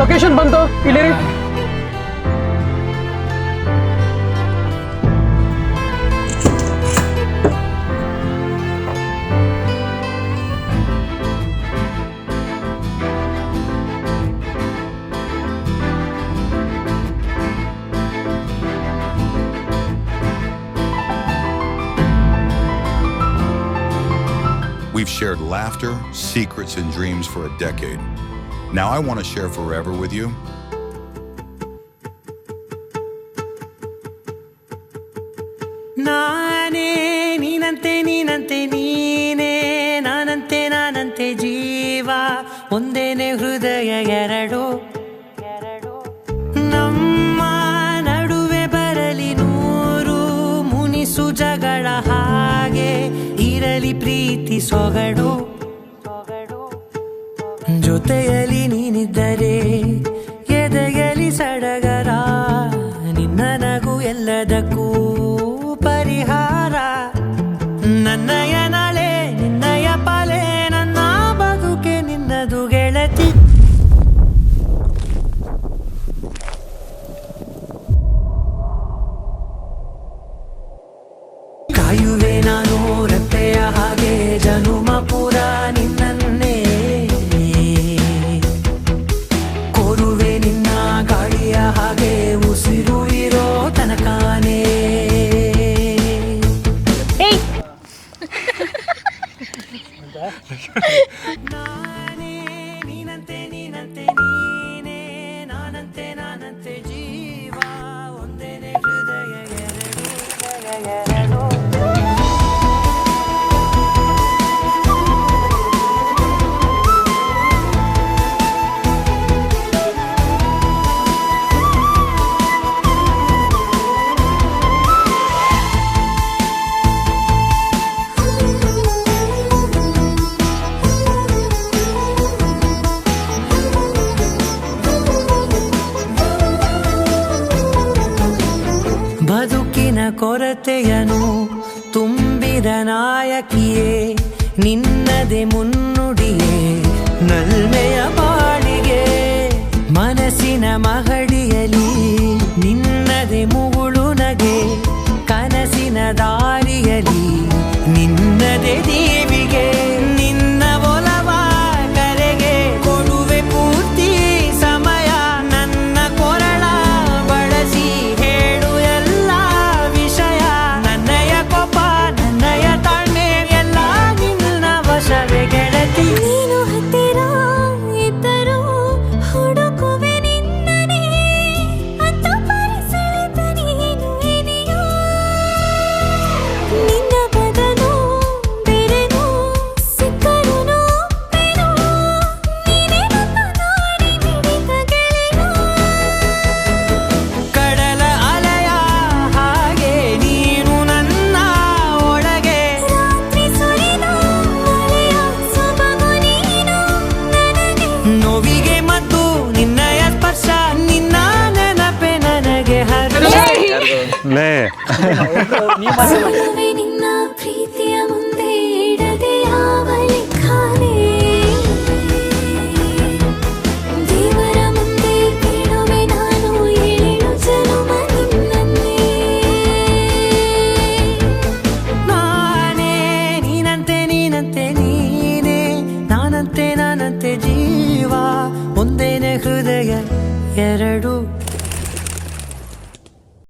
Location ಬಂತು ಇಲ್ಲಿರಿ. We've shared laughter, secrets, and dreams for a decade. Now I want to share forever with you. ನಾನೇ ನೀನಂತೆ ನೀನಂತೆ ನೀನೇ, ನಾನಂತೆ ನಾನಂತೆ ಜೀವ ಒಂದೇನೆ ಹೃದಯ ಎರಡು. ನಮ್ಮ ನಡುವೆ ಬರಲಿ ನೂರು ಮುನಿಸು ಜಗಳ, ಹಾಗೆ ಇರಲಿ ಪ್ರೀತಿ ಸೊಗಡು. ಜೊತೆಯಲ್ಲಿ ನೀನಿದ್ದರೆ ಎದೆಯಲಿ ಸಡಗರ, ನಿನ್ನ ನಗು ಎಲ್ಲದಕ್ಕೂ ಪರಿಹಾರ. ನನ್ನಯ ನಾಳೆ ನಿನ್ನಯ ಪಾಲೆ, ನನ್ನ ಬದುಕೆ ನಿನ್ನದು ಗೆಳತಿ. ಕಾಯುವೆ ನಾನು ರೆಪ್ಪೆಯ ಹಾಗೆ ಜನುಮ ಪೂರ ನಿನ್ನನ್ನೇ, ಕೋರುವೆ ನಿನ್ನ ಗಾಳಿಯ ಹಾಗೆ ಉಸಿರು ಇರೋ ತನಕಾನೇ. ನಾನೇ ನೀನಂತೆ ನೀನಂತೆ ನೀನೇ, ನಾನಂತೆ ನಾನಂತೆ ಜೀವ ಒಂದೇನೆ ಹೃದಯ ಎರಡು. ಬದುಕಿನ ಕೊರತೆಯನು ತುಂಬಿದ ನಾಯಕಿಯೇ, ನಿನ್ನದೆ ಮುನ್ನುಡಿಯೇ ನಲ್ಮೆಯ ಬಾಳಿಗೆ. ಮನಸ್ಸಿನ ಮಹಡಿಯಲಿ ನಿನ್ನದೆ ಮುಗುಳು ನಗೆ, ಕನಸಿನ ದಾರಿಯಲಿ ನಿನ್ನದೆ ದೀವಿಗೆ. ನಿನ್ನ ಒಲವ ಕರೆಗೆ ಕೊಡುವೆ ಪೂರ್ತಿ ಸಮಯ, ನನ್ನ ಕೊರಳ ಬಳಸಿ ಹೇಳು ಎಲ್ಲ ವಿಷಯ. ನನ್ನಯ ಕೋಪ ನನ್ನಯ ತಾಳ್ಮೆ ಎಲ್ಲ ನಿನ್ನ ವಶವೇ ಗೆಳತಿ. ನೀನು ಹತ್ತಿರ ಇದ್ದರೂ ಹುಡುಕುವೆ ನಿನ್ನನೇ, ಅಂತ ಪರಿಸೆಳೆದ ನೀನು ಇದೆಯೋ. ನಿನ್ನ ಬದಲು ಬೇರೆನೋ ಸಿಕ್ಕರೂ ಬೇನೋ, ನೀನೇ ನನ್ನ ನಾಡಿ ಮಿಡಿದ ಗೆಳೆಯೋ. ಕಡಲ ಅಲೆಯ ಹಾಗೆ ನೀನು ನನ್ನ ಒಳಗೆ, ರಾತ್ರಿ ಸುರಿದ ಮಳೆಯ ಸೊಬಗು ನೀನು ನನಗೆ. ನೋವಿಗೆ ಮತ್ತು ನಿನ್ನಯ ಸ್ಪರ್ಶ, ನಿನ್ನ ನೆನಪೆ ನನಗೆ ಹರಡು. ಸಲ್ಲುವೆ ನಿನ್ನ ಪ್ರೀತಿಯ ಮುಂದೆ ಇಡದೆ ಯಾವ ಲೆಕ್ಕನೇ. ದೇವರ ಮುಂದೆ ಕೇಳುವೆ ನಾನು ಏಳು ಜನುಮ ನಿನ್ನನ್ನೇ. ನಾನೇ ನೀನಂತೆ ನೀನಂತೆ ನೀನೇ, ನಾನಂತೆ ನಾನಂತೆ ಜೀವ ಒಂದೇನೆ ಹೃದಯ ಎರಡು.